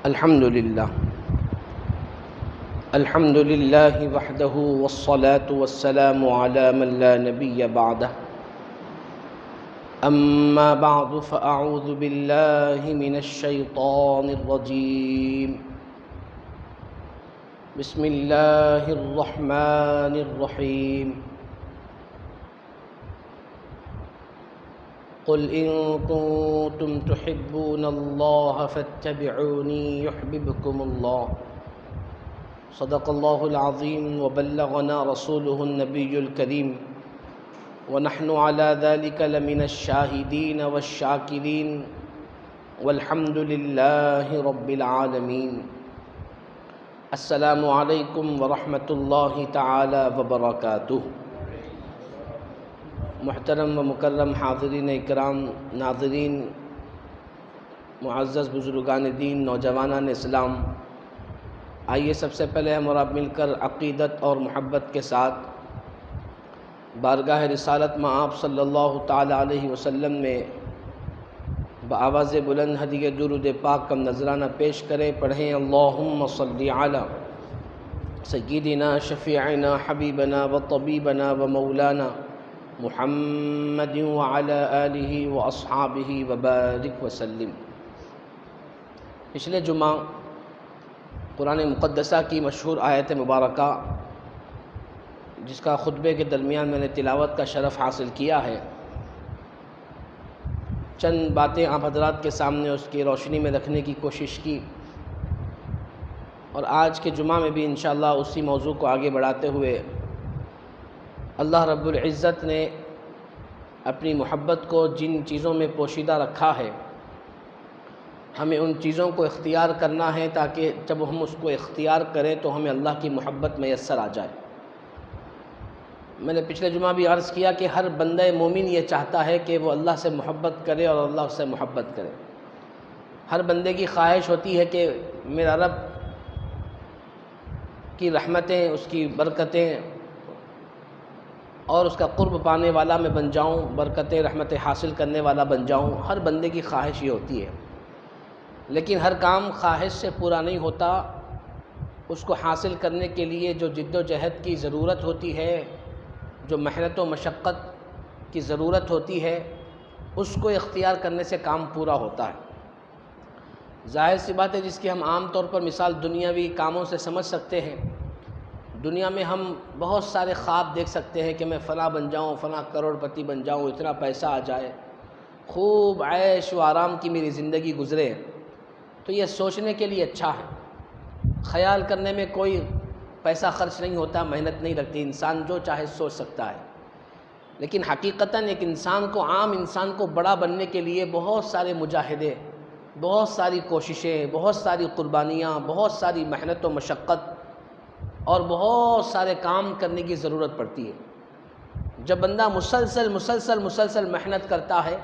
الحمد لله وحده والصلاة والسلام على من لا نبي بعده أما بعد فأعوذ بالله من الشيطان الرجيم بسم الله الرحمن الرحيم قل إن كنتم تحبون الله فاتبعوني يحببكم الله صدق الله العظيم وبلغنا رسوله النبي الكريم ونحن على ذلك لمن الشاهدين والشاكرين والحمد لله رب العالمين السلام علیکم ورحمۃ اللہ تعالی وبرکاتہ۔ محترم و مکرم حاضرین اکرام، ناظرین، معزز بزرگان دین، نوجوانان اسلام، آئیے سب سے پہلے ہم اور آپ مل کر عقیدت اور محبت کے ساتھ بارگاہ رسالت میں آپ صلی اللہ تعالی علیہ وسلم میں بآواز بلند ہدیہ درود پاک کا نذرانہ پیش کریں۔ پڑھیں اللہم صلی علی سیدنا شفیعنا حبیبنا و طبیبنا و مولانا محمد وعلی آلہ و اصحابہ وبارک وسلم۔ پچھلے جمعہ قرآن مقدسہ کی مشہور آیت مبارکہ جس کا خطبے کے درمیان میں نے تلاوت کا شرف حاصل کیا ہے، چند باتیں آپ حضرات کے سامنے اس کی روشنی میں رکھنے کی کوشش کی، اور آج کے جمعہ میں بھی انشاءاللہ اسی موضوع کو آگے بڑھاتے ہوئے اللہ رب العزت نے اپنی محبت کو جن چیزوں میں پوشیدہ رکھا ہے، ہمیں ان چیزوں کو اختیار کرنا ہے تاکہ جب ہم اس کو اختیار کریں تو ہمیں اللہ کی محبت میسر آ جائے۔ میں نے پچھلے جمعہ بھی عرض کیا کہ ہر بندہ مومن یہ چاہتا ہے کہ وہ اللہ سے محبت کرے اور اللہ اس سے محبت کرے۔ ہر بندے کی خواہش ہوتی ہے کہ میرا رب کی رحمتیں، اس کی برکتیں اور اس کا قرب پانے والا میں بن جاؤں، برکتیں رحمتیں حاصل کرنے والا بن جاؤں۔ ہر بندے کی خواہش یہ ہوتی ہے، لیکن ہر کام خواہش سے پورا نہیں ہوتا۔ اس کو حاصل کرنے کے لیے جو جد و جہد کی ضرورت ہوتی ہے، جو محنت و مشقت کی ضرورت ہوتی ہے، اس کو اختیار کرنے سے کام پورا ہوتا ہے۔ ظاہر سی بات ہے، جس کی ہم عام طور پر مثال دنیاوی کاموں سے سمجھ سکتے ہیں۔ دنیا میں ہم بہت سارے خواب دیکھ سکتے ہیں کہ میں فلاں بن جاؤں، فلاں کروڑ پتی بن جاؤں، اتنا پیسہ آ جائے، خوب عیش و آرام کی میری زندگی گزرے، تو یہ سوچنے کے لیے اچھا ہے۔ خیال کرنے میں کوئی پیسہ خرچ نہیں ہوتا، محنت نہیں لگتی، انسان جو چاہے سوچ سکتا ہے۔ لیکن حقیقتاً ایک انسان کو، عام انسان کو بڑا بننے کے لیے بہت سارے مجاہدے، بہت ساری کوششیں، بہت ساری قربانیاں، بہت ساری محنت و مشقت اور بہت سارے کام کرنے کی ضرورت پڑتی ہے۔ جب بندہ مسلسل محنت کرتا ہے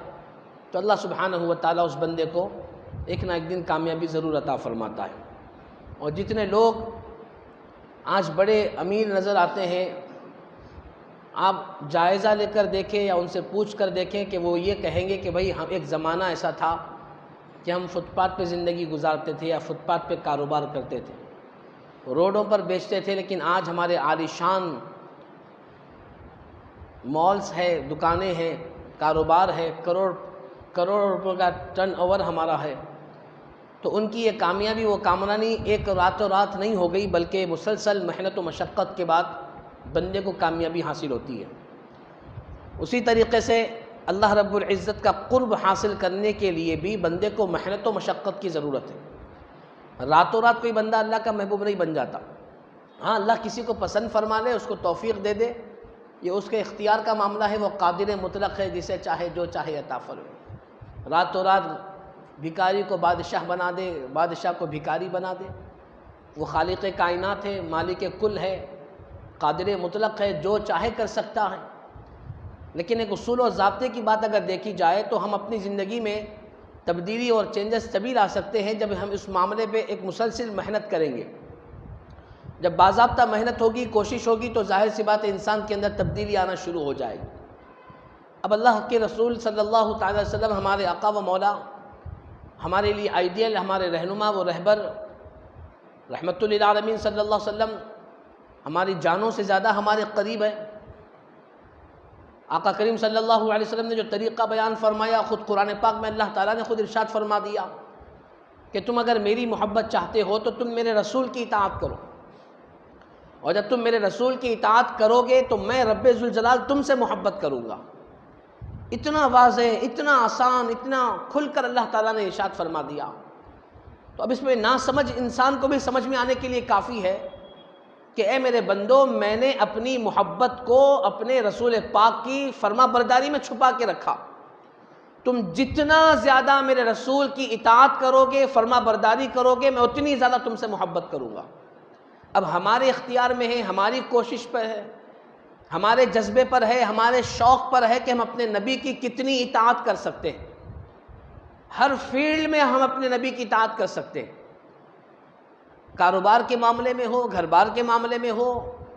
تو اللہ سبحانہ و تعالیٰ اس بندے کو ایک نہ ایک دن کامیابی ضرور عطا فرماتا ہے۔ اور جتنے لوگ آج بڑے امیر نظر آتے ہیں، آپ جائزہ لے کر دیکھیں یا ان سے پوچھ کر دیکھیں کہ وہ یہ کہیں گے کہ بھائی ہم ایک زمانہ ایسا تھا کہ ہم فٹ پاتھ پہ زندگی گزارتے تھے یا فٹ پاتھ پہ کاروبار کرتے تھے، روڈوں پر بیچتے تھے، لیکن آج ہمارے عالیشان مالز ہے، دکانیں ہیں، کاروبار ہے، کروڑ روپے کا ٹرن اوور ہمارا ہے۔ تو ان کی یہ کامیابی، وہ کامرانی ایک راتوں رات نہیں ہو گئی، بلکہ مسلسل محنت و مشقت کے بعد بندے کو کامیابی حاصل ہوتی ہے۔ اسی طریقے سے اللہ رب العزت کا قرب حاصل کرنے کے لیے بھی بندے کو محنت و مشقت کی ضرورت ہے۔ راتوں رات کوئی بندہ اللہ کا محبوب نہیں بن جاتا۔ ہاں، اللہ کسی کو پسند فرما لے، اس کو توفیق دے دے، یہ اس کے اختیار کا معاملہ ہے، وہ قادر مطلق ہے، جسے چاہے جو چاہے عطا فرمائے۔ راتوں رات بھکاری کو بادشاہ بنا دے، بادشاہ کو بھکاری بنا دے۔ وہ خالق کائنات ہے، مالک کل ہے، قادر مطلق ہے، جو چاہے کر سکتا ہے۔ لیکن ایک اصول و ضابطے کی بات اگر دیکھی جائے تو ہم اپنی زندگی میں تبدیلی اور چینجز تبھی لا سکتے ہیں جب ہم اس معاملے پہ ایک مسلسل محنت کریں گے۔ جب باضابطہ محنت ہوگی، کوشش ہوگی، تو ظاہر سی بات ہے انسان کے اندر تبدیلی آنا شروع ہو جائے گی۔ اب اللہ کے رسول صلی اللہ تعالی وسلم، ہمارے آقا و مولا، ہمارے لیے آئیڈیل، ہمارے رہنما و رہبر رحمت للعالمین صلی اللہ علیہ وسلم ہماری جانوں سے زیادہ ہمارے قریب ہے۔ آقا کریم صلی اللہ علیہ وسلم نے جو طریقہ بیان فرمایا، خود قرآن پاک میں اللہ تعالیٰ نے خود ارشاد فرما دیا کہ تم اگر میری محبت چاہتے ہو تو تم میرے رسول کی اطاعت کرو، اور جب تم میرے رسول کی اطاعت کرو گے تو میں رب ذوالجلال تم سے محبت کروں گا۔ اتنا واضح، اتنا آسان، اتنا کھل کر اللہ تعالیٰ نے ارشاد فرما دیا۔ تو اب اس میں ناسمجھ انسان کو بھی سمجھ میں آنے کے لیے کافی ہے کہ اے میرے بندو، میں نے اپنی محبت کو اپنے رسول پاک کی فرما برداری میں چھپا کے رکھا۔ تم جتنا زیادہ میرے رسول کی اطاعت کرو گے، فرما برداری کرو گے، میں اتنی زیادہ تم سے محبت کروں گا۔ اب ہمارے اختیار میں ہے، ہماری کوشش پر ہے، ہمارے جذبے پر ہے، ہمارے شوق پر ہے کہ ہم اپنے نبی کی کتنی اطاعت کر سکتے ہیں۔ ہر فیلڈ میں ہم اپنے نبی کی اطاعت کر سکتے ہیں، کاروبار کے معاملے میں ہو، گھر بار کے معاملے میں ہو،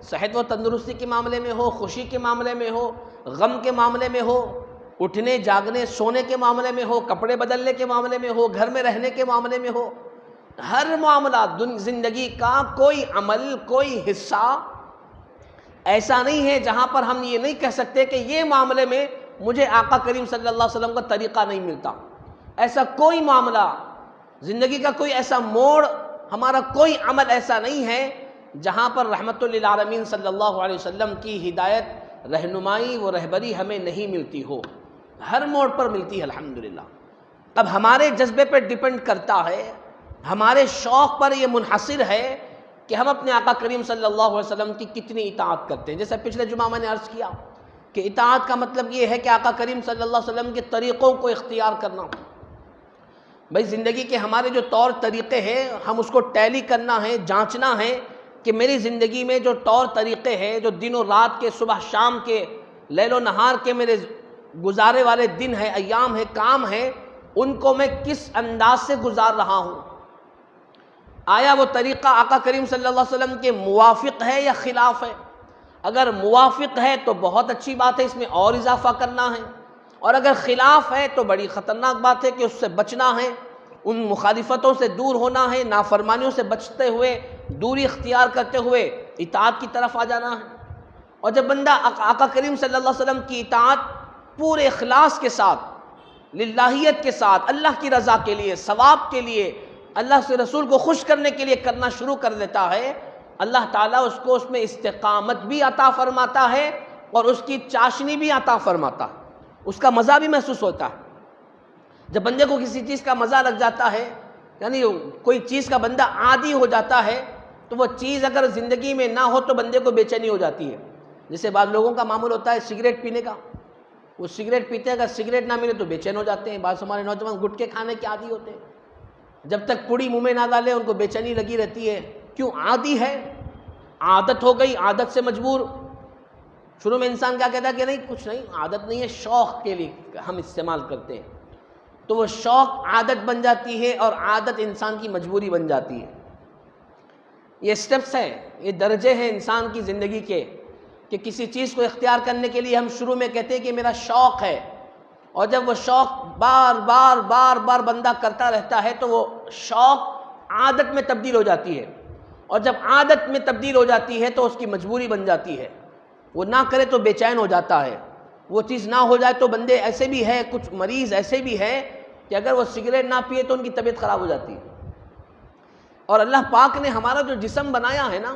صحت و تندرستی کے معاملے میں ہو، خوشی کے معاملے میں ہو، غم کے معاملے میں ہو، اٹھنے جاگنے سونے کے معاملے میں ہو، کپڑے بدلنے کے معاملے میں ہو، گھر میں رہنے کے معاملے میں ہو، ہر معاملہ زندگی کا کوئی عمل، کوئی حصہ ایسا نہیں ہے جہاں پر ہم یہ نہیں کہہ سکتے کہ یہ معاملے میں مجھے آقا کریم صلی اللہ علیہ وسلم کا طریقہ نہیں ملتا۔ ایسا کوئی معاملہ، زندگی کا کوئی ایسا موڑ، ہمارا کوئی عمل ایسا نہیں ہے جہاں پر رحمت للعالمین صلی اللہ علیہ وسلم کی ہدایت، رہنمائی و رہبری ہمیں نہیں ملتی ہو۔ ہر موڑ پر ملتی ہے الحمدللہ۔ اب ہمارے جذبے پر ڈیپینڈ کرتا ہے، ہمارے شوق پر یہ منحصر ہے کہ ہم اپنے آقا کریم صلی اللہ علیہ وسلم کی کتنی اطاعت کرتے ہیں۔ جیسے پچھلے جمعہ میں نے عرض کیا کہ اطاعت کا مطلب یہ ہے کہ آقا کریم صلی اللہ علیہ وسلم کے طریقوں کو اختیار کرنا۔ بھئی زندگی کے ہمارے جو طور طریقے ہیں، ہم اس کو ٹیلی کرنا ہے، جانچنا ہے کہ میری زندگی میں جو طور طریقے ہیں، جو دن و رات کے، صبح شام کے، لیل و نہار کے میرے گزارے والے دن ہیں، ایام ہیں، کام ہیں، ان کو میں کس انداز سے گزار رہا ہوں؟ آیا وہ طریقہ آقا کریم صلی اللہ علیہ وسلم کے موافق ہے یا خلاف ہے؟ اگر موافق ہے تو بہت اچھی بات ہے، اس میں اور اضافہ کرنا ہے، اور اگر خلاف ہے تو بڑی خطرناک بات ہے کہ اس سے بچنا ہے، ان مخالفتوں سے دور ہونا ہے، نافرمانیوں سے بچتے ہوئے، دوری اختیار کرتے ہوئے اطاعت کی طرف آ جانا ہے۔ اور جب بندہ آقا کریم صلی اللہ علیہ وسلم کی اطاعت پورے اخلاص کے ساتھ، للہیت کے ساتھ، اللہ کی رضا کے لیے، ثواب کے لیے، اللہ سے رسول کو خوش کرنے کے لیے کرنا شروع کر دیتا ہے، اللہ تعالیٰ اس کو اس میں استقامت بھی عطا فرماتا ہے اور اس کی چاشنی بھی عطا فرماتا ہے، اس کا مزہ بھی محسوس ہوتا ہے۔ جب بندے کو کسی چیز کا مزہ لگ جاتا ہے، یعنی کوئی چیز کا بندہ عادی ہو جاتا ہے، تو وہ چیز اگر زندگی میں نہ ہو تو بندے کو بے چینی ہو جاتی ہے۔ جیسے بعض لوگوں کا معمول ہوتا ہے سگریٹ پینے کا، وہ سگریٹ پیتے ہیں، اگر سگریٹ نہ ملے تو بے چین ہو جاتے ہیں۔ بعض ہمارے نوجوان گٹکے کھانے کے عادی ہوتے ہیں، جب تک پوڑی منہ میں نہ ڈالے ان کو بے چینی لگی رہتی ہے۔ کیوں؟ عادی ہے، عادت ہو گئی، عادت سے مجبور۔ شروع میں انسان کیا کہتا ہے کہ نہیں کچھ نہیں، عادت نہیں ہے، شوق کے لیے ہم استعمال کرتے ہیں، تو وہ شوق عادت بن جاتی ہے اور عادت انسان کی مجبوری بن جاتی ہے۔ یہ سٹیپس ہیں، یہ درجے ہیں انسان کی زندگی کے، کہ کسی چیز کو اختیار کرنے کے لیے ہم شروع میں کہتے ہیں کہ میرا شوق ہے، اور جب وہ شوق بار بار بار بار بندہ کرتا رہتا ہے تو وہ شوق عادت میں تبدیل ہو جاتی ہے، اور جب عادت میں تبدیل ہو جاتی ہے تو اس کی مجبوری بن جاتی ہے، وہ نہ کرے تو بے چین ہو جاتا ہے۔ وہ چیز نہ ہو جائے تو بندے ایسے بھی ہیں، کچھ مریض ایسے بھی ہیں کہ اگر وہ سگریٹ نہ پیے تو ان کی طبیعت خراب ہو جاتی ہے۔ اور اللہ پاک نے ہمارا جو جسم بنایا ہے نا،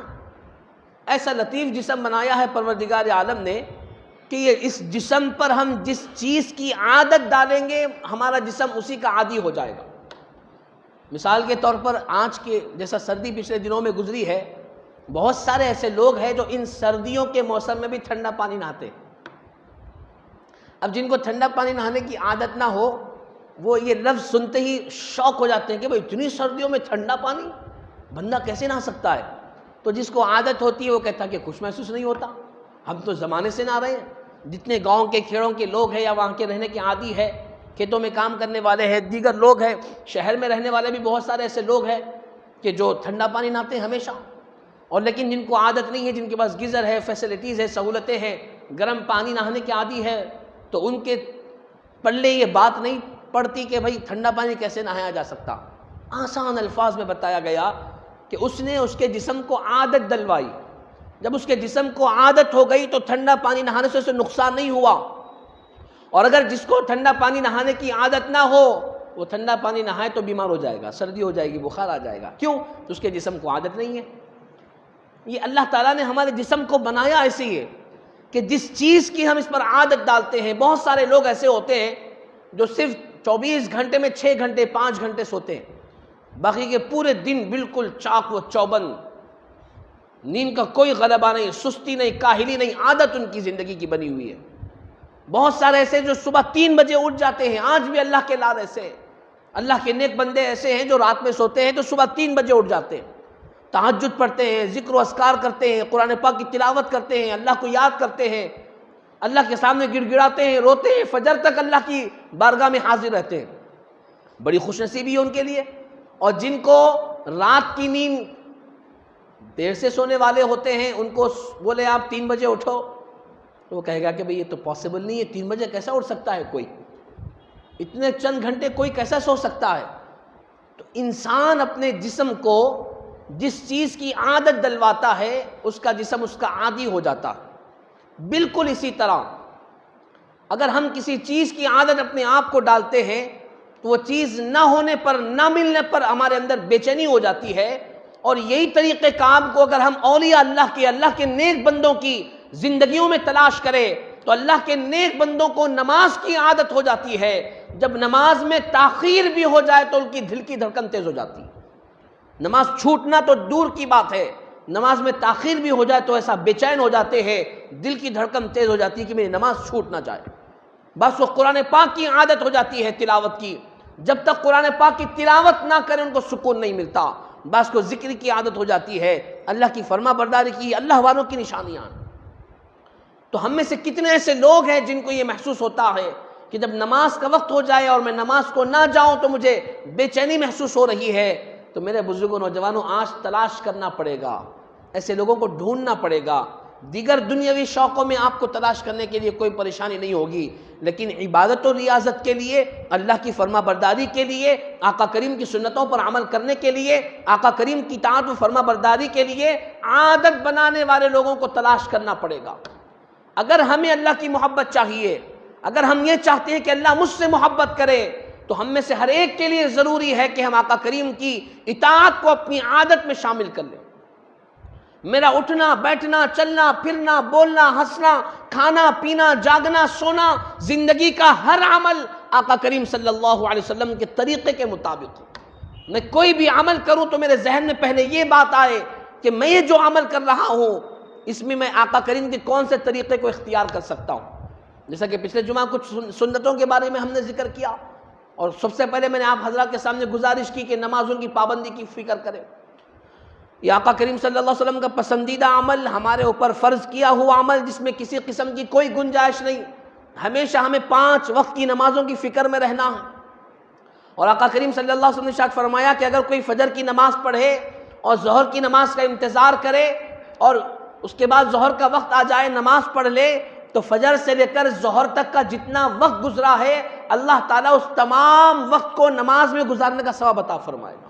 ایسا لطیف جسم بنایا ہے پروردگار عالم نے کہ یہ اس جسم پر ہم جس چیز کی عادت ڈالیں گے ہمارا جسم اسی کا عادی ہو جائے گا۔ مثال کے طور پر آج کے جیسا سردی پچھلے دنوں میں گزری ہے، بہت سارے ایسے لوگ ہیں جو ان سردیوں کے موسم میں بھی ٹھنڈا پانی نہاتے ہیں۔ اب جن کو ٹھنڈا پانی نہانے کی عادت نہ ہو، وہ یہ لفظ سنتے ہی شوق ہو جاتے ہیں کہ بھئی اتنی سردیوں میں ٹھنڈا پانی بندہ کیسے نہا سکتا ہے؟ تو جس کو عادت ہوتی ہے وہ کہتا ہے کہ خوش محسوس نہیں ہوتا، ہم تو زمانے سے نہ رہے ہیں۔ جتنے گاؤں کے کھیڑوں کے لوگ ہیں یا وہاں کے رہنے کے عادی ہے، کھیتوں میں کام کرنے والے ہیں، دیگر لوگ ہیں، شہر میں رہنے والے بھی بہت سارے ایسے لوگ ہیں کہ جو ٹھنڈا پانی نہاتے ہیں ہمیشہ، اور لیکن جن کو عادت نہیں ہے، جن کے پاس گیزر ہے، فیسلٹیز ہے، سہولتیں ہیں، گرم پانی نہانے کے عادی ہے، تو ان کے پلے یہ بات نہیں پڑھتی کہ بھائی ٹھنڈا پانی کیسے نہایا جا سکتا، آسان الفاظ میں بتایا گیا کہ اس نے اس کے جسم کو عادت دلوائی. جب اس کے جسم کو عادت ہو گئی تو ٹھنڈا پانی نہانے سے اسے نقصان نہیں ہوا. اور اگر جس کو ٹھنڈا پانی نہانے کی عادت نہ ہو وہ ٹھنڈا پانی نہائے تو بیمار ہو جائے گا، سردی ہو جائے گی، بخار آ جائے گا. کیوں؟ تو اس کے جسم کو عادت نہیں ہے. یہ اللہ تعالیٰ نے ہمارے جسم کو بنایا ایسے ہی ہے کہ جس چیز کی ہم اس پر عادت ڈالتے ہیں. بہت سارے لوگ ایسے ہوتے ہیں جو صرف 24 گھنٹے میں 6 گھنٹے 5 گھنٹے سوتے ہیں، باقی کے پورے دن بالکل چاق و چوبند، نیند کا کوئی غلبہ نہیں، سستی نہیں، کاہلی نہیں، عادت ان کی زندگی کی بنی ہوئی ہے. بہت سارے ایسے جو صبح 3 بجے اٹھ جاتے ہیں. آج بھی اللہ کے لاد ایسے ہیں، اللہ کے نیک بندے ایسے ہیں جو رات میں سوتے ہیں تو صبح 3 بجے اٹھ جاتے ہیں، تہجد پڑھتے ہیں، ذکر و اذکار کرتے ہیں، قرآن پاک کی تلاوت کرتے ہیں، اللہ کو یاد کرتے ہیں، اللہ کے سامنے گڑ گڑاتے ہیں، روتے ہیں، فجر تک اللہ کی بارگاہ میں حاضر رہتے ہیں. بڑی خوش نصیبی ہے ان کے لیے. اور جن کو رات کی نیند دیر سے سونے والے ہوتے ہیں ان کو بولے آپ 3 بجے اٹھو تو وہ کہے گا کہ بھئی یہ تو پاسبل نہیں ہے، 3 بجے کیسا اٹھ سکتا ہے کوئی، اتنے چند گھنٹے کوئی کیسا سو سکتا ہے. تو انسان اپنے جسم کو جس چیز کی عادت دلواتا ہے اس کا جسم اس کا عادی ہو جاتا ہے. بالکل اسی طرح اگر ہم کسی چیز کی عادت اپنے آپ کو ڈالتے ہیں تو وہ چیز نہ ہونے پر، نہ ملنے پر ہمارے اندر بے چینی ہو جاتی ہے. اور یہی طریقہ کام کو اگر ہم اولیاء اللہ کے نیک بندوں کی زندگیوں میں تلاش کریں تو اللہ کے نیک بندوں کو نماز کی عادت ہو جاتی ہے. جب نماز میں تاخیر بھی ہو جائے تو ان کی دل کی دھڑکن تیز ہو جاتی ہے. نماز چھوٹنا تو دور کی بات ہے، نماز میں تاخیر بھی ہو جائے تو ایسا بے چین ہو جاتے ہیں، دل کی دھڑکن تیز ہو جاتی ہے کہ میری نماز چھوٹ نہ جائے. بس وہ قرآن پاک کی عادت ہو جاتی ہے تلاوت کی. جب تک قرآن پاک کی تلاوت نہ کریں ان کو سکون نہیں ملتا. بس کو ذکر کی عادت ہو جاتی ہے، اللہ کی فرما برداری کی، اللہ والوں کی نشانیاں. تو ہم میں سے کتنے ایسے لوگ ہیں جن کو یہ محسوس ہوتا ہے کہ جب نماز کا وقت ہو جائے اور میں نماز کو نہ جاؤں تو مجھے بے چینی محسوس ہو رہی ہے. تو میرے بزرگوں، نوجوانوں، آج تلاش کرنا پڑے گا، ایسے لوگوں کو ڈھونڈنا پڑے گا. دیگر دنیاوی شوقوں میں آپ کو تلاش کرنے کے لیے کوئی پریشانی نہیں ہوگی، لیکن عبادت و ریاضت کے لیے، اللہ کی فرما برداری کے لیے، آقا کریم کی سنتوں پر عمل کرنے کے لیے، آقا کریم کی اطاعت و فرما برداری کے لیے عادت بنانے والے لوگوں کو تلاش کرنا پڑے گا. اگر ہمیں اللہ کی محبت چاہیے، اگر ہم یہ چاہتے ہیں کہ اللہ مجھ سے محبت کرے، تو ہم میں سے ہر ایک کے لیے ضروری ہے کہ ہم آقا کریم کی اطاعت کو اپنی عادت میں شامل کر لیں. میرا اٹھنا، بیٹھنا، چلنا، پھرنا، بولنا، ہنسنا، کھانا، پینا، جاگنا، سونا، زندگی کا ہر عمل آقا کریم صلی اللہ علیہ وسلم کے طریقے کے مطابق ہو. میں کوئی بھی عمل کروں تو میرے ذہن میں پہلے یہ بات آئے کہ میں یہ جو عمل کر رہا ہوں اس میں میں آقا کریم کے کون سے طریقے کو اختیار کر سکتا ہوں. جیسا کہ پچھلے جمعہ کچھ سنتوں کے بارے میں ہم نے ذکر کیا، اور سب سے پہلے میں نے آپ حضرات کے سامنے گزارش کی کہ نمازوں کی پابندی کی فکر کریں. یہ آقا کریم صلی اللہ علیہ وسلم کا پسندیدہ عمل، ہمارے اوپر فرض کیا ہوا عمل جس میں کسی قسم کی کوئی گنجائش نہیں. ہمیشہ ہمیں 5 وقت کی نمازوں کی فکر میں رہنا ہے. اور آقا کریم صلی اللہ علیہ وسلم نے ارشاد فرمایا کہ اگر کوئی فجر کی نماز پڑھے اور ظہر کی نماز کا انتظار کرے اور اس کے بعد ظہر کا وقت آ جائے نماز پڑھ لے، تو فجر سے لے کر ظہر تک کا جتنا وقت گزرا ہے اللہ تعالیٰ اس تمام وقت کو نماز میں گزارنے کا ثواب عطا فرمائے گا.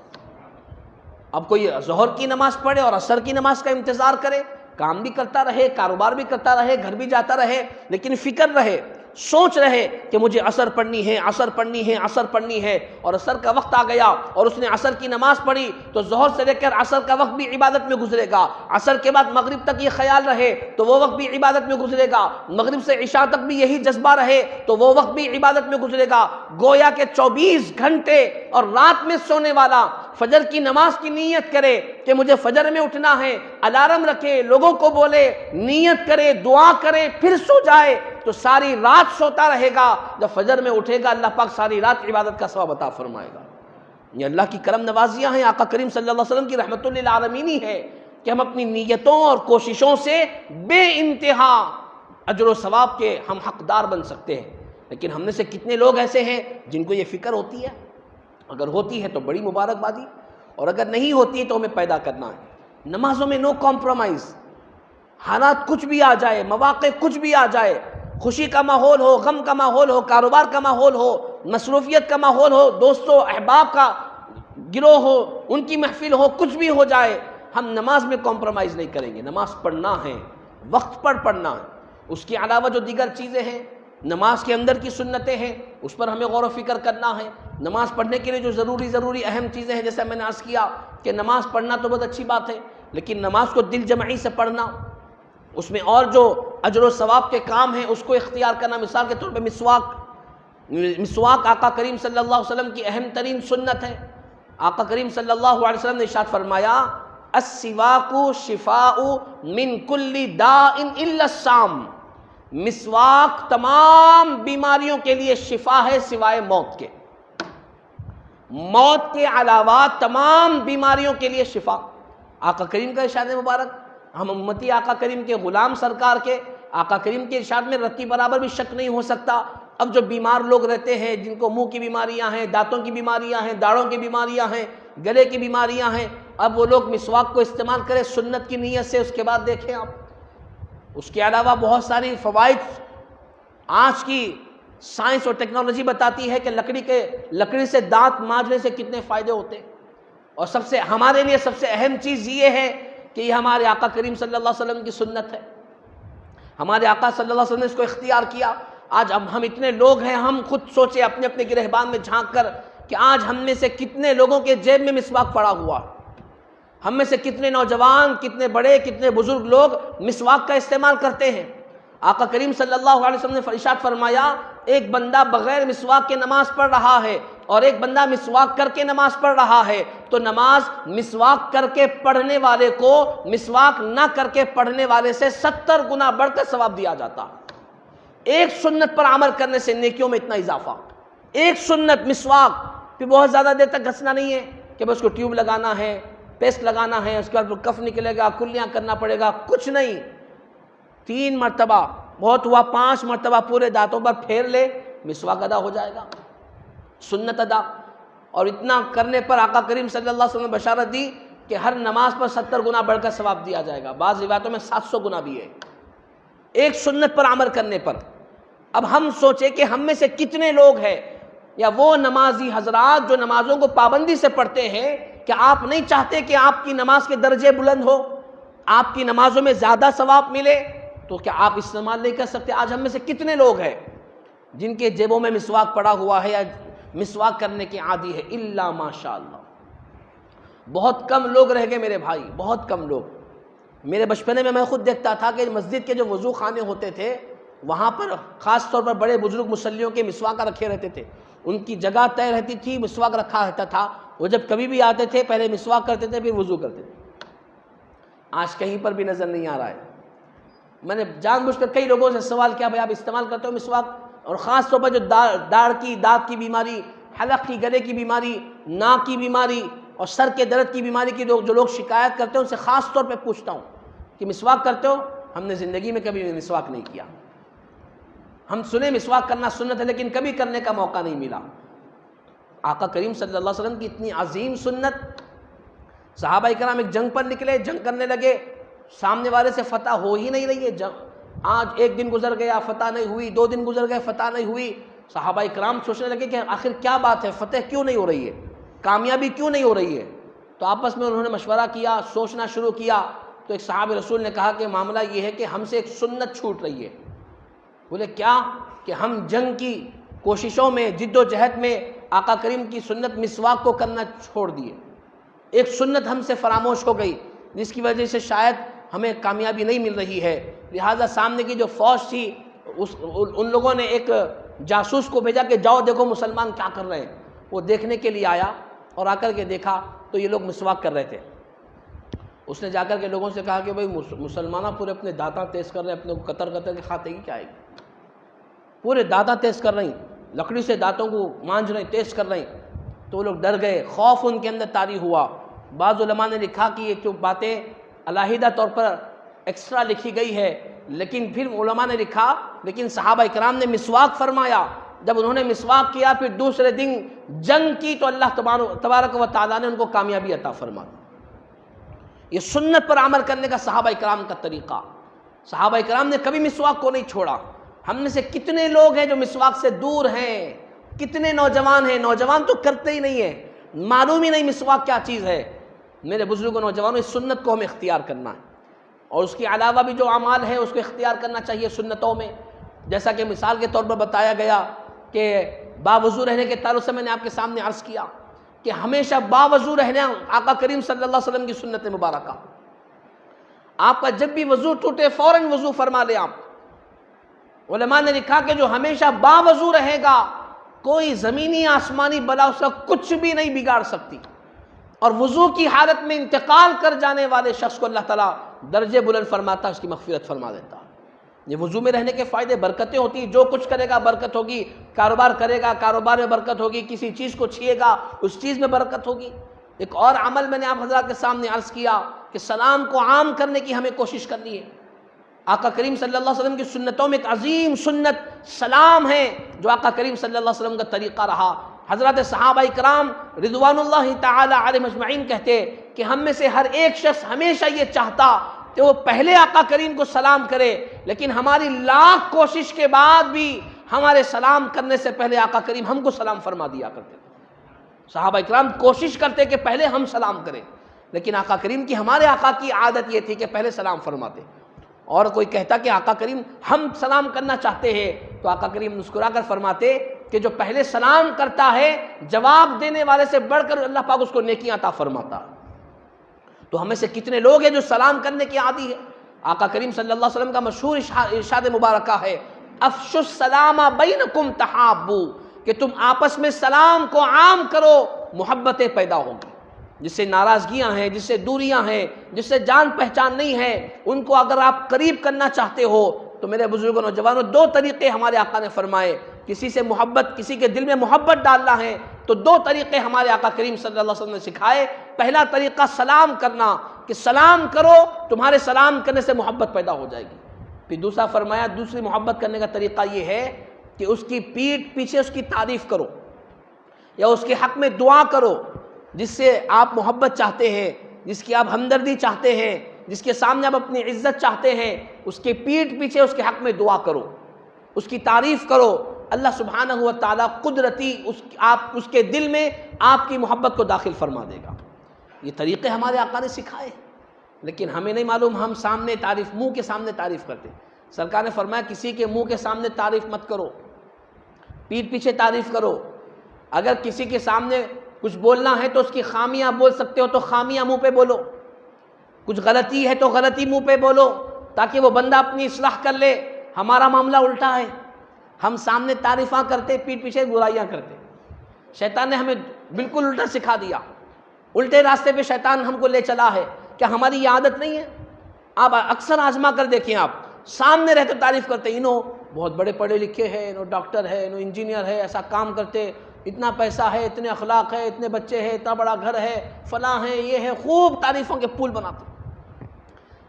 اب کوئی ظہر کی نماز پڑھے اور عصر کی نماز کا انتظار کرے، کام بھی کرتا رہے، کاروبار بھی کرتا رہے، گھر بھی جاتا رہے، لیکن فکر رہے، سوچ رہے کہ مجھے عصر پڑھنی ہے، عصر پڑھنی ہے، عصر پڑھنی ہے، اور عصر کا وقت آ گیا اور اس نے عصر کی نماز پڑھی تو ظہر سے لے کر عصر کا وقت بھی عبادت میں گزرے گا. عصر کے بعد مغرب تک یہ خیال رہے تو وہ وقت بھی عبادت میں گزرے گا. مغرب سے عشاء تک بھی یہی جذبہ رہے تو وہ وقت بھی عبادت میں گزرے گا. گویا کہ 24 گھنٹے اور رات میں سونے والا فجر کی نماز کی نیت کرے کہ مجھے فجر میں اٹھنا ہے، الارم رکھے، لوگوں کو بولے، نیت کرے، دعا کرے، پھر سو جائے تو ساری رات سوتا رہے گا. جب فجر میں اٹھے گا اللہ پاک ساری رات عبادت کا ثواب عطا فرمائے گا. یہ اللہ کی کرم نوازیاں ہیں، آقا کریم صلی اللہ علیہ وسلم کی رحمت للعالمین ہی ہے کہ ہم اپنی نیتوں اور کوششوں سے بے انتہا اجر و ثواب کے ہم حقدار بن سکتے ہیں. لیکن ہم میں سے کتنے لوگ ایسے ہیں جن کو یہ فکر ہوتی ہے؟ اگر ہوتی ہے تو بڑی مبارکبادی، اور اگر نہیں ہوتی ہے تو ہمیں پیدا کرنا ہے. نمازوں میں نو کمپرومائز. حالات کچھ بھی آ جائے، مواقع کچھ بھی آ جائے، خوشی کا ماحول ہو، غم کا ماحول ہو، کاروبار کا ماحول ہو، مصروفیت کا ماحول ہو، دوستوں احباب کا گروہ ہو، ان کی محفل ہو، کچھ بھی ہو جائے، ہم نماز میں کمپرومائز نہیں کریں گے۔ نماز پڑھنا ہے، وقت پر پڑھنا ہے۔ اس کے علاوہ جو دیگر چیزیں ہیں، نماز کے اندر کی سنتیں ہیں، اس پر ہمیں غور و فکر کرنا ہے۔ نماز پڑھنے کے لیے جو ضروری اہم چیزیں ہیں، جیسے میں نے عرض کیا کہ نماز پڑھنا تو بہت اچھی بات ہے، لیکن نماز کو دل جمعی سے پڑھنا، اس میں اور جو اجر و ثواب کے کام ہیں اس کو اختیار کرنا۔ مثال کے طور پہ مسواک آقا کریم صلی اللہ علیہ وسلم کی اہم ترین سنت ہے۔ آقا کریم صلی اللہ علیہ وسلم نے ارشاد فرمایا، السواک شفاء من کل داء الا السام، مسواک تمام بیماریوں کے لیے شفا ہے سوائے موت کے۔ موت کے علاوہ تمام بیماریوں کے لیے شفا۔ آقا کریم کا ارشاد مبارک، ہم امتی آقا کریم کے غلام سرکار کے آقا کریم کے ارشاد میں رتی برابر بھی شک نہیں ہو سکتا۔ اب جو بیمار لوگ رہتے ہیں، جن کو منہ کی بیماریاں ہیں، دانتوں کی بیماریاں ہیں، داڑھوں کی بیماریاں ہیں، گلے کی بیماریاں ہیں، اب وہ لوگ مسواک کو استعمال کریں سنت کی نیت سے۔ اس کے بعد دیکھیں آپ، اس کے علاوہ بہت ساری فوائد آج کی سائنس اور ٹیکنالوجی بتاتی ہے کہ لکڑی سے دانت مانجنے سے کتنے فائدے ہوتے ہیں۔ اور ہمارے لیے سب سے اہم چیز یہ ہے کہ یہ ہمارے آقا کریم صلی اللہ علیہ وسلم کی سنت ہے۔ ہمارے آقا صلی اللہ علیہ وسلم نے اس کو اختیار کیا۔ آج اب ہم اتنے لوگ ہیں، ہم خود سوچیں اپنے اپنے گرہبان میں جھانک کر کہ آج ہم میں سے کتنے لوگوں کے جیب میں مسواک پڑا ہوا، ہم میں سے کتنے نوجوان، کتنے بڑے، کتنے بزرگ لوگ مسواک کا استعمال کرتے ہیں۔ آقا کریم صلی اللہ علیہ وسلم نے ارشاد فرمایا، ایک بندہ بغیر مسواک کے نماز پڑھ رہا ہے اور ایک بندہ مسواک کر کے نماز پڑھ رہا ہے، تو نماز مسواک کر کے پڑھنے والے کو مسواک نہ کر کے پڑھنے والے سے 70 گنا بڑھ کر ثواب دیا جاتا۔ ایک سنت پر عمل کرنے سے نیکیوں میں اتنا اضافہ۔ ایک سنت مسواک، پھر بہت زیادہ دیر تک گھسنا نہیں ہے کہ بس کو ٹیوب لگانا ہے، پیسٹ لگانا ہے، اس کے بعد کف نکلے گا، کلیاں کرنا پڑے گا، کچھ نہیں۔ 3 مرتبہ، بہت ہوا 5 مرتبہ پورے دانتوں پر پھیر لے، مسواک ادا ہو جائے گا، سنت ادا۔ اور اتنا کرنے پر آقا کریم صلی اللہ علیہ وسلم نے بشارت دی کہ ہر نماز پر 70 گنا بڑھ کر ثواب دیا جائے گا، بعض روایتوں میں 700 گنا بھی ہے، ایک سنت پر عمل کرنے پر۔ اب ہم سوچیں کہ ہم میں سے کتنے لوگ ہیں یا وہ نمازی حضرات جو نمازوں کو پابندی سے پڑھتے ہیں، کہ آپ نہیں چاہتے کہ آپ کی نماز کے درجے بلند ہو، آپ کی نمازوں میں زیادہ ثواب ملے، تو کیا آپ استعمال نہیں کر سکتے؟ آج ہم میں سے کتنے لوگ ہیں جن کے جیبوں میں مسواک پڑا ہوا ہے یا مسواک کرنے کے عادی ہے؟ الا ماشاء اللہ، بہت کم لوگ رہ گئے میرے بھائی، بہت کم لوگ۔ میرے بچپنے میں میں خود دیکھتا تھا کہ مسجد کے جو وضو خانے ہوتے تھے، وہاں پر خاص طور پر بڑے بزرگ مصلیوں کے مسواک رکھے رہتے تھے، ان کی جگہ طے رہتی تھی، مسواک رکھا رہتا تھا۔ وہ جب کبھی بھی آتے تھے پہلے مسواک کرتے تھے، پھر وضو کرتے تھے۔ آج کہیں پر بھی نظر نہیں آ رہا ہے۔ میں نے جان بوجھ کر کئی لوگوں سے سوال کیا، بھائی آپ استعمال کرتے ہو مسواک؟ اور خاص طور پر جو دانت کی بیماری، حلق کی، گلے کی بیماری، ناک کی بیماری اور سر کے درد کی بیماری کی جو لوگ شکایت کرتے ہیں، ان سے خاص طور پہ پوچھتا ہوں کہ مسواک کرتے ہو؟ ہم نے زندگی میں کبھی مسواک نہیں کیا۔ ہم سنیں مسواک کرنا سنت ہے، لیکن کبھی کرنے کا موقع نہیں ملا۔ آقا کریم صلی اللہ علیہ وسلم کی اتنی عظیم سنت، صحابہ کرام ایک جنگ پر نکلے، جنگ کرنے لگے، سامنے والے سے فتح ہو ہی نہیں رہی ہے۔ آج 1 دن گزر گیا، فتح نہیں ہوئی، 2 دن گزر گئے، فتح نہیں ہوئی۔ صحابہ کرام سوچنے لگے کہ آخر کیا بات ہے، فتح کیوں نہیں ہو رہی ہے، کامیابی کیوں نہیں ہو رہی ہے؟ تو آپس میں انہوں نے مشورہ کیا، سوچنا شروع کیا۔ تو ایک صحابی رسول نے کہا کہ معاملہ یہ ہے کہ ہم سے ایک سنت چھوٹ رہی ہے۔ بولے کیا؟ کہ ہم جنگ کی کوششوں میں، جد و جہد میں آقا کریم کی سنت مسواک کو کرنا چھوڑ دیے۔ ایک سنت ہم سے فراموش ہو گئی، جس کی وجہ سے شاید ہمیں کامیابی نہیں مل رہی ہے۔ لہٰذا سامنے کی جو فوج تھی، ان لوگوں نے ایک جاسوس کو بھیجا کہ جاؤ دیکھو مسلمان کیا کر رہے ہیں۔ وہ دیکھنے کے لیے آیا اور آ کر کے دیکھا تو یہ لوگ مسواک کر رہے تھے۔ اس نے جا کر کے لوگوں سے کہا کہ بھائی مسلمانہ پورے اپنے دانتاں تیز کر رہے ہیں، اپنے کو قطر قطر کے کھاتے ہی کیا ہے، پورے دانتاں تیز کر رہی، لکڑی سے دانتوں کو مانج رہے، تیز کر رہی۔ تو وہ لوگ ڈر گئے، خوف ان کے اندر طاری ہوا۔ بعض علماء نے لکھا کہ یہ جو باتیں علیحدہ طور پر ایکسٹرا لکھی گئی ہے، لیکن پھر علماء نے لکھا لیکن صحابہ کرام نے مسواک فرمایا۔ جب انہوں نے مسواک کیا پھر دوسرے دن جنگ کی تو اللہ تبارک و تعالیٰ نے ان کو کامیابی عطا فرما۔ یہ سنت پر عمل کرنے کا صحابہ کرام کا طریقہ، صحابہ کرام نے کبھی مسواک کو نہیں چھوڑا۔ ہم میں سے کتنے لوگ ہیں جو مسواک سے دور ہیں، کتنے نوجوان ہیں، نوجوان تو کرتے ہی نہیں ہیں، معلوم ہی نہیں مسواک کیا چیز ہے۔ میرے بزرگوں نوجوانوں، اس سنت کو ہمیں اختیار کرنا ہے، اور اس کے علاوہ بھی جو اعمال ہیں اس کو اختیار کرنا چاہیے سنتوں میں، جیسا کہ مثال کے طور پر بتایا گیا کہ باوضو رہنے کے تعلق سے میں نے آپ کے سامنے عرض کیا کہ ہمیشہ باوضو رہنا آقا کریم صلی اللہ علیہ وسلم کی سنت مبارکہ۔ آپ کا جب بھی وضو ٹوٹے فوراً وضو فرما لیں آپ۔ علماء نے لکھا کہ جو ہمیشہ باوضو رہے گا کوئی زمینی آسمانی بلا اس کا کچھ بھی نہیں بگاڑ سکتی، اور وضو کی حالت میں انتقال کر جانے والے شخص کو اللہ تعالیٰ درجے بلند فرماتا، اس کی مغفرت فرما دیتا۔ یہ وضو میں رہنے کے فائدے، برکتیں ہوتی ہیں، جو کچھ کرے گا برکت ہوگی، کاروبار کرے گا کاروبار میں برکت ہوگی، کسی چیز کو چھیے گا اس چیز میں برکت ہوگی۔ ایک اور عمل میں نے آپ حضرات کے سامنے عرض کیا کہ سلام کو عام کرنے کی ہمیں کوشش کرنی ہے۔ آقا کریم صلی اللہ علیہ وسلم کی سنتوں میں ایک عظیم سنت سلام ہے، جو آقا کریم صلی اللہ علیہ وسلم کا طریقہ رہا۔ حضرات صحابہ اکرام رضوان اللہ تعالی علیہم اجمعین کہتے کہ ہم میں سے ہر ایک شخص ہمیشہ یہ چاہتا کہ وہ پہلے آقا کریم کو سلام کرے، لیکن ہماری لاکھ کوشش کے بعد بھی ہمارے سلام کرنے سے پہلے آقا کریم ہم کو سلام فرما دیا کرتے۔ صحابہ اکرام کوشش کرتے کہ پہلے ہم سلام کریں، لیکن آقا کریم کی، ہمارے آقا کی عادت یہ تھی کہ پہلے سلام فرماتے۔ اور کوئی کہتا کہ آقا کریم ہم سلام کرنا چاہتے ہیں، تو آقا کریم مسکرا کر فرماتے کہ جو پہلے سلام کرتا ہے جواب دینے والے سے بڑھ کر اللہ پاک اس کو نیکیاں عطا فرماتا۔ تو ہمیں سے کتنے لوگ ہیں جو سلام کرنے کی عادی ہے۔ آقا کریم صلی اللہ علیہ وسلم کا مشہور ارشاد مبارکہ ہے، افشوا السلام بینکم تحابوا، کہ تم آپس میں سلام کو عام کرو، محبتیں پیدا ہوگی۔ جس سے ناراضگیاں ہیں، جس سے دوریاں ہیں، جس سے جان پہچان نہیں ہے، ان کو اگر آپ قریب کرنا چاہتے ہو تو میرے بزرگوں نوجوانوں، دو طریقے ہمارے آقا نے فرمائے۔ کسی سے محبت، کسی کے دل میں محبت ڈالنا ہے تو دو طریقے ہمارے آقا کریم صلی اللہ علیہ وسلم نے سکھائے۔ پہلا طریقہ سلام کرنا، کہ سلام کرو، تمہارے سلام کرنے سے محبت پیدا ہو جائے گی۔ پھر دوسرا فرمایا، دوسری محبت کرنے کا طریقہ یہ ہے کہ اس کی پیٹھ پیچھے اس کی تعریف کرو، یا اس کے حق میں دعا کرو، جس سے آپ محبت چاہتے ہیں، جس کی آپ ہمدردی چاہتے ہیں، جس کے سامنے آپ اپنی عزت چاہتے ہیں، اس کے پیٹھ پیچھے اس کے حق میں دعا کرو، اس کی تعریف کرو۔ اللہ سبحانہ و تعالیٰ قدرتی اس کے دل میں آپ کی محبت کو داخل فرما دے گا۔ یہ طریقے ہمارے آقا نے سکھائے، لیکن ہمیں نہیں معلوم، ہم سامنے تعریف، منہ کے سامنے تعریف کرتے۔ سرکار نے فرمایا کسی کے منہ کے سامنے تعریف مت کرو، پیٹھ پیچھے تعریف کرو۔ اگر کسی کے سامنے کچھ بولنا ہے تو اس کی خامیاں بول سکتے ہو تو خامیاں منہ پہ بولو، کچھ غلطی ہے تو غلطی منہ پہ بولو، تاکہ وہ بندہ اپنی اصلاح کر لے۔ ہمارا معاملہ الٹا ہے، ہم سامنے تعریفاں کرتے، پیٹھ پیچھے برائیاں کرتے۔ شیطان نے ہمیں بالکل الٹا سکھا دیا، الٹے راستے پہ شیطان ہم کو لے چلا ہے۔ کیا ہماری یہ عادت نہیں ہے؟ آپ اکثر آزما کر دیکھیں، آپ سامنے رہتے تعریف کرتے، انہوں بہت بڑے پڑھے لکھے ہیں، انہوں ڈاکٹر ہے، انہوں انجینئر ہے، ایسا کام کرتے، اتنا پیسہ ہے، اتنے اخلاق ہے، اتنے بچے ہیں، اتنا بڑا گھر ہے، فلاں ہے، یہ ہے، خوب تعریفوں کے پھول بناتے۔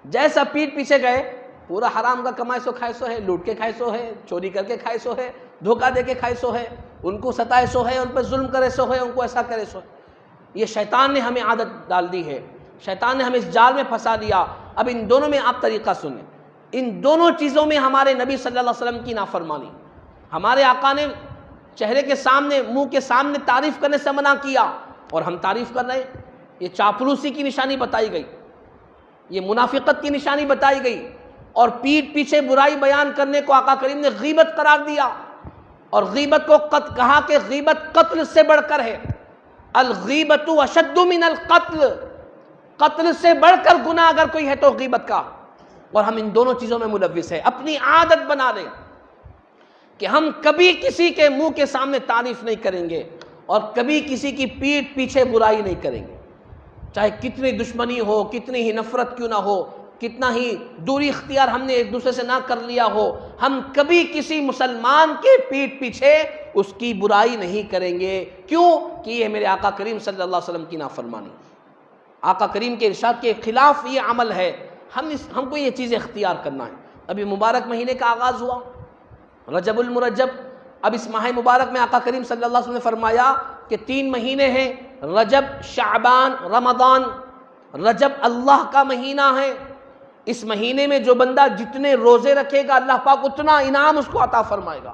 جیسا پیٹھ پیچھے گئے، پورا حرام کا کمائے سو کھائے سو ہے، لوٹ کے کھائے سو ہے، چوری کر کے کھائے سو ہے، دھوکہ دے کے کھائے سو ہے، ان کو ستائے سو ہے، ان پر ظلم کرے سو ہے، ان کو ایسا کرے سو ہے۔ یہ شیطان نے ہمیں عادت ڈال دی ہے، شیطان نے ہمیں اس جال میں پھنسا دیا۔ اب ان دونوں میں آپ طریقہ سنیں، ان دونوں چیزوں میں ہمارے نبی صلی اللہ علیہ وسلم کی نافرمانی۔ ہمارے آقا نے چہرے کے سامنے، منہ کے سامنے تعریف کرنے سے منع کیا، اور ہم تعریف کر رہے ہیں۔ یہ چاپلوسی کی نشانی بتائی گئی، یہ منافقت کی نشانی بتائی گئی، اور پیٹھ پیچھے برائی بیان کرنے کو آقا کریم نے غیبت قرار دیا، اور غیبت کو کہا کہ غیبت قتل سے بڑھ کر ہے۔ الغیبت اشد من القتل، قتل سے بڑھ کر گناہ اگر کوئی ہے تو غیبت کا۔ اور ہم ان دونوں چیزوں میں ملوث ہیں۔ اپنی عادت بنا لیں کہ ہم کبھی کسی کے منہ کے سامنے تعریف نہیں کریں گے، اور کبھی کسی کی پیٹھ پیچھے برائی نہیں کریں گے، چاہے کتنی دشمنی ہو، کتنی ہی نفرت کیوں نہ ہو، کتنا ہی دوری اختیار ہم نے ایک دوسرے سے نہ کر لیا ہو، ہم کبھی کسی مسلمان کے پیٹھ پیچھے اس کی برائی نہیں کریں گے۔ کیوں؟ کہ یہ میرے آقا کریم صلی اللہ علیہ وسلم کی نافرمانی، آقا کریم کے ارشاد کے خلاف یہ عمل ہے۔ ہم کو یہ چیزیں اختیار کرنا ہے۔ ابھی مبارک مہینے کا آغاز ہوا، رجب المرجب۔ اب اس ماہ مبارک میں آقا کریم صلی اللہ علیہ وسلم نے فرمایا کہ 3 مہینے ہیں، رجب، شعبان، رمضان۔ رجب اللہ کا مہینہ ہے، اس مہینے میں جو بندہ جتنے روزے رکھے گا اللہ پاک اتنا انعام اس کو عطا فرمائے گا۔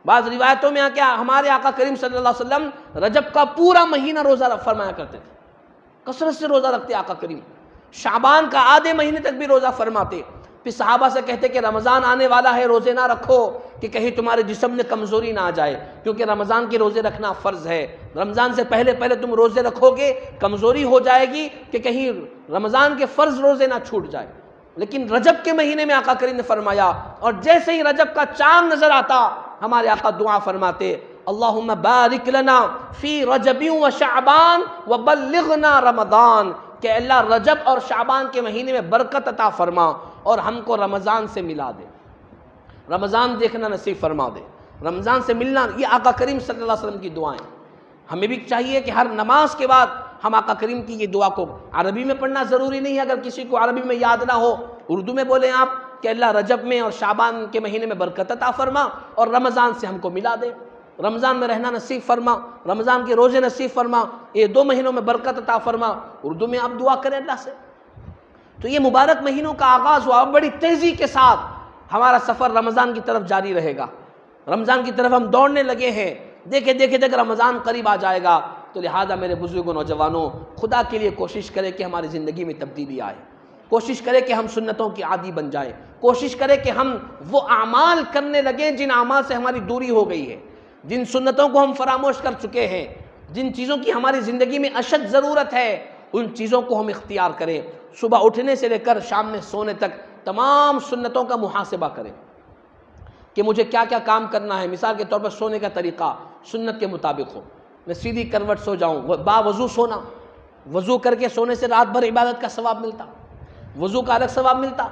بعض روایتوں میں کیا ہمارے آقا کریم صلی اللہ علیہ وسلم رجب کا پورا مہینہ روزہ فرمایا کرتے تھے، کثرت سے روزہ رکھتے آقا کریم، شعبان کا آدھے مہینے تک بھی روزہ فرماتے. پھر صحابہ سے کہتے کہ رمضان آنے والا ہے، روزے نہ رکھو کہ کہیں تمہارے جسم میں کمزوری نہ آ جائے، کیونکہ رمضان کے روزے رکھنا فرض ہے. رمضان سے پہلے تم روزے رکھو گے، کمزوری ہو جائے گی کہ کہیں رمضان کے فرض روزے نہ چھوٹ جائے. لیکن رجب کے مہینے میں آقا کریم نے فرمایا، اور جیسے ہی رجب کا چاند نظر آتا ہمارے آقا دعا فرماتے، اللہم بارک لنا فی رجب و شعبان وبلغنا رمضان، کہ اللہ رجب اور شعبان کے مہینے میں برکت عطا فرما اور ہم کو رمضان سے ملا دے، رمضان دیکھنا نصیب فرما دے، رمضان سے ملنا. یہ آقا کریم صلی اللہ علیہ وسلم کی دعائیں. ہمیں بھی چاہیے کہ ہر نماز کے بعد ہم آقا کریم کی یہ دعا کو عربی میں پڑھنا ضروری نہیں ہے، اگر کسی کو عربی میں یاد نہ ہو اردو میں بولیں آپ کہ اللہ رجب میں اور شعبان کے مہینے میں برکت عطا فرما اور رمضان سے ہم کو ملا دے، رمضان میں رہنا نصیب فرما، رمضان کے روزے نصیب فرما، یہ 2 مہینوں میں برکت عطا فرما. اردو میں آپ دعا کریں اللہ سے. تو یہ مبارک مہینوں کا آغاز ہوا، بڑی تیزی کے ساتھ ہمارا سفر رمضان کی طرف جاری رہے گا. رمضان کی طرف ہم دوڑنے لگے ہیں، دیکھے رمضان قریب آ جائے گا. تو لہٰذا میرے بزرگوں، نوجوانوں، خدا کے لیے کوشش کرے کہ ہماری زندگی میں تبدیلی آئے، کوشش کرے کہ ہم سنتوں کی عادی بن جائیں، کوشش کرے کہ ہم وہ اعمال کرنے لگیں جن اعمال سے ہماری دوری ہو گئی ہے، جن سنتوں کو ہم فراموش کر چکے ہیں، جن چیزوں کی ہماری زندگی میں اشد ضرورت ہے، ان چیزوں کو ہم اختیار کریں. صبح اٹھنے سے لے کر شام میں سونے تک تمام سنتوں کا محاسبہ کریں کہ مجھے کیا کیا کام کرنا ہے. مثال کے طور پر سونے کا طریقہ سنت کے مطابق ہو، میں سیدھی کروٹ سو جاؤں، با وضو سونا، وضو کر کے سونے سے رات بھر عبادت کا ثواب ملتا، وضو کا الگ ثواب ملتا،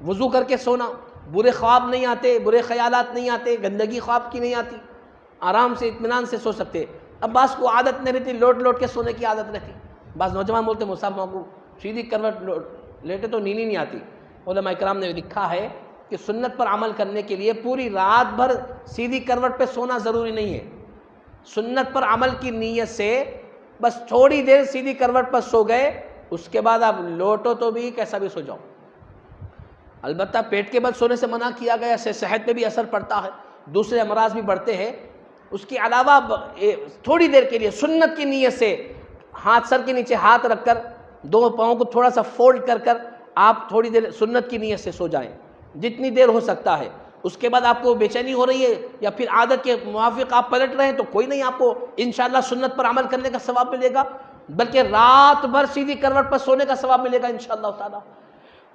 وضو کر کے سونا، برے خواب نہیں آتے، برے خیالات نہیں آتے، گندگی خواب کی نہیں آتی، آرام سے اطمینان سے سو سکتے. اب بعض کو عادت نہیں رہتی، لوٹ کے سونے کی عادت رہتی. بعض نوجوان بولتے مصعب کو سیدھی کروٹ لیٹے تو نیند ہی نہیں آتی. علماء کرام نے لکھا ہے کہ سنت پر عمل کرنے کے لیے پوری رات بھر سیدھی کروٹ پہ سونا ضروری نہیں ہے. سنت پر عمل کی نیت سے بس تھوڑی دیر سیدھی کروٹ پر سو گئے، اس کے بعد آپ لوٹو تو بھی کیسا بھی سو جاؤ. البتہ پیٹ کے بل سونے سے منع کیا گیا، سے صحت پہ بھی اثر پڑتا ہے، دوسرے امراض بھی بڑھتے ہیں. اس کے علاوہ تھوڑی دیر کے لیے سنت کی نیت سے ہاتھ سر کے نیچے ہاتھ رکھ کر 2 پاؤں کو تھوڑا سا فولڈ کر کر آپ تھوڑی دیر سنت کی نیت سے سو جائیں، جتنی دیر ہو سکتا ہے. اس کے بعد آپ کو بے چینی ہو رہی ہے یا پھر عادت کے موافق آپ پلٹ رہے ہیں تو کوئی نہیں، آپ کو انشاءاللہ سنت پر عمل کرنے کا ثواب ملے گا، بلکہ رات بھر سیدھی کروٹ پر سونے کا ثواب ملے گا انشاءاللہ تعالی.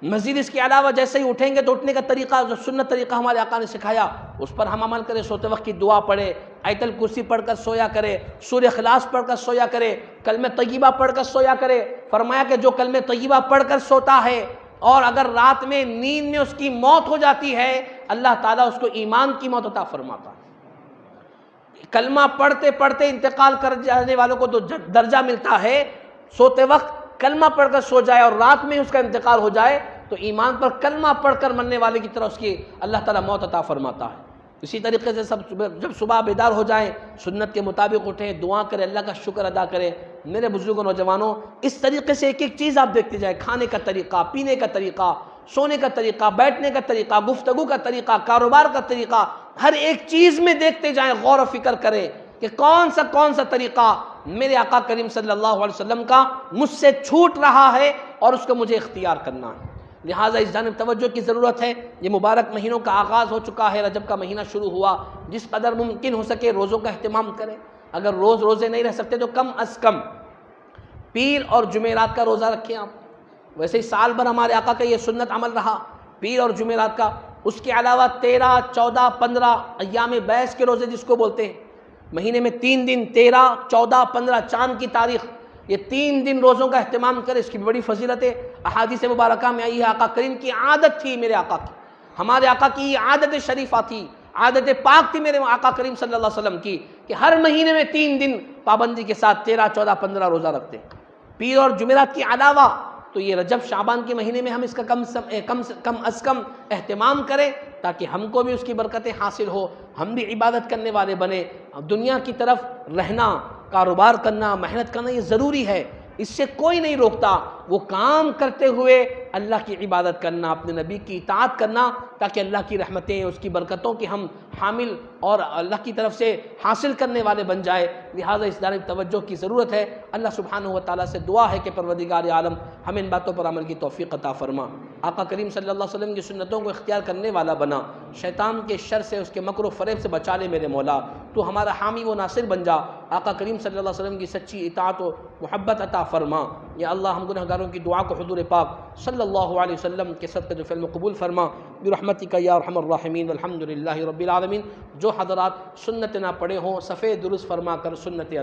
مزید اس کے علاوہ جیسے ہی اٹھیں گے تو اٹھنے کا طریقہ جو سنت طریقہ ہمارے آقا نے سکھایا اس پر ہم عمل کریں. سوتے وقت کی دعا پڑھے، آیت الکرسی پڑھ کر سویا کرے، سورہ اخلاص پڑھ کر سویا کرے، کلمہ طیبہ پڑھ کر سویا کرے. فرمایا کہ جو کلمہ طیبہ پڑھ کر سوتا ہے اور اگر رات میں نیند میں اس کی موت ہو جاتی ہے، اللہ تعالیٰ اس کو ایمان کی موت عطا فرماتا ہے. کلمہ پڑھتے پڑھتے انتقال کر جانے والوں کو تو درجہ ملتا ہے، سوتے وقت کلمہ پڑھ کر سو جائے اور رات میں اس کا انتقال ہو جائے تو ایمان پر کلمہ پڑھ کر مرنے والے کی طرح اس کی اللہ تعالیٰ موت عطا فرماتا ہے. اسی طریقے سے جب صبح بیدار ہو جائیں سنت کے مطابق اٹھیں، دعا کریں، اللہ کا شکر ادا کریں. میرے بزرگوں، نوجوانوں، اس طریقے سے ایک ایک چیز آپ دیکھتے جائیں، کھانے کا طریقہ، پینے کا طریقہ، سونے کا طریقہ، بیٹھنے کا طریقہ، گفتگو کا طریقہ، کاروبار کا طریقہ، ہر ایک چیز میں دیکھتے جائیں، غور و فکر کریں کہ کون سا طریقہ میرے آقا کریم صلی اللہ علیہ وسلم کا مجھ سے چھوٹ رہا ہے اور اس کو مجھے اختیار کرنا ہے. لہٰذا اس جانب توجہ کی ضرورت ہے. یہ مبارک مہینوں کا آغاز ہو چکا ہے، رجب کا مہینہ شروع ہوا. جس قدر ممکن ہو سکے روزوں کا اہتمام کریں. اگر روزے نہیں رہ سکتے تو کم از کم پیر اور جمعرات کا روزہ رکھیں آپ. ویسے ہی سال بھر ہمارے آقا کا یہ سنت عمل رہا، پیر اور جمعرات کا. اس کے علاوہ 13، 14، 15 ایام بیس کے روزے جس کو بولتے ہیں، مہینے میں 3 دن 13، 14، 15 چاند کی تاریخ، یہ 3 دن روزوں کا اہتمام کرے. اس کی بڑی فضیلت ہے. احادیث مبارکہ میں آئی ہے، آقا کریم کی عادت تھی، میرے آقا کی، ہمارے آقا کی یہ عادت شریفہ تھی، عادت پاک تھی میرے آقا کریم صلی اللہ علیہ وسلم کی کہ ہر مہینے میں 3 دن پابندی کے ساتھ 13، 14، 15 روزہ رکھتے. پیر اور جمعرات کے علاوہ تو یہ رجب شعبان کے مہینے میں ہم اس کا کم از کم اہتمام کریں تاکہ ہم کو بھی اس کی برکتیں حاصل ہو، ہم بھی عبادت کرنے والے بنے. دنیا کی طرف رہنا، کاروبار کرنا، محنت کرنا یہ ضروری ہے، اس سے کوئی نہیں روکتا. وہ کام کرتے ہوئے اللہ کی عبادت کرنا، اپنے نبی کی اطاعت کرنا، تاکہ اللہ کی رحمتیں، اس کی برکتوں کے ہم حامل اور اللہ کی طرف سے حاصل کرنے والے بن جائے۔ لہٰذا اس جانب توجہ کی ضرورت ہے۔ اللہ سبحانہ و تعالیٰ سے دعا ہے کہ پروردگار عالم ہمیں ان باتوں پر عمل کی توفیق عطا فرما، آقا کریم صلی اللہ علیہ وسلم کی سنتوں کو اختیار کرنے والا بنا، شیطان کے شر سے، اس کے مکر و فریب سے بچا لے میرے مولا، تو ہمارا حامی و ناصر بن جا، آقا کریم صلی اللہ علیہ وسلم کی سچی اطاعت و محبت عطا فرما۔ یا اللہ ہم گنہگاروں کی دعا کو حضور پاک صلی اللہ علیہ وسلم کے صدقے جو فعل میں قبول فرما برحمتک یا ارحم الراحمین، والحمد للہ رب العالمین۔ جو حضرات سنت نہ پڑھے ہوں صفحے درست فرما کر سنت